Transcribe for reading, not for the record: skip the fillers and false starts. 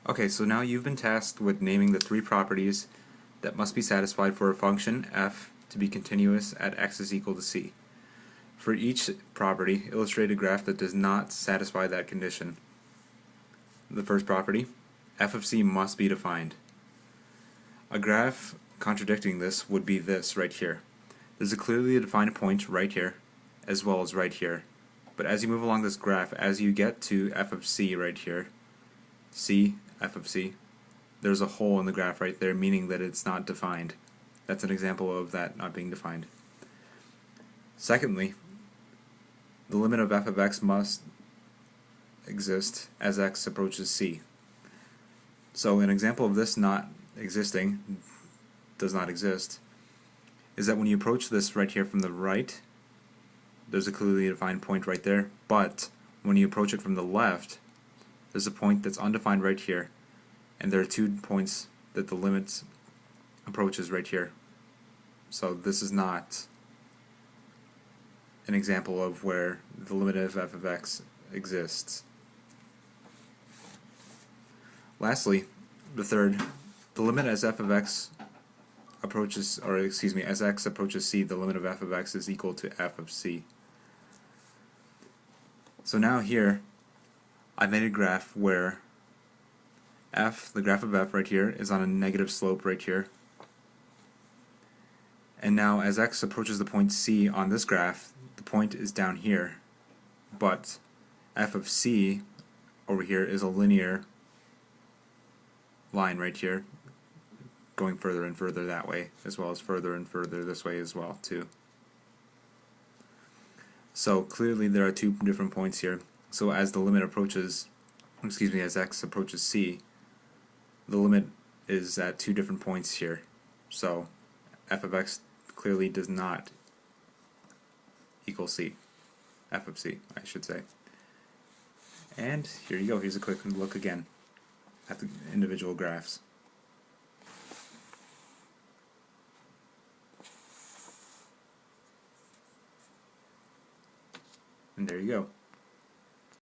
Okay, so now you've been tasked with naming the three properties that must be satisfied for a function f to be continuous at x is equal to c. For each property, illustrate a graph that does not satisfy that condition. The first property, f of c must be defined. A graph contradicting this would be this right here. There's a clearly defined point right here, as well as right here. But as you move along this graph, as you get to f of c right here, c, f of c, there's a hole in the graph right there, meaning that it's not defined. That's an example of that not being defined. Secondly, the limit of f of x must exist as x approaches c. So an example of this not existing, does not exist, is that when you approach this right here from the right, there's a clearly defined point right there, but when you approach it from the left, there's a point that's undefined right here, and there are 2 points that the limit approaches right here. So this is not an example of where the limit of f of x exists. Lastly, the third, the limit as f of x approaches, or excuse me, as x approaches c, the limit of f of x is equal to f of c. So now here, I made a graph where f, the graph of f right here, is on a negative slope right here. And now as x approaches the point c on this graph, the point is down here, but f of c over here is a linear line right here, going further and further that way, as well as further and further this way as well too. So clearly there are 2 different points here. So as the limit approaches, excuse me, as x approaches c, the limit is at 2 different points here. So f of x clearly does not equal c, f of c, I should say. And here you go, here's a quick look again at the individual graphs. And there you go.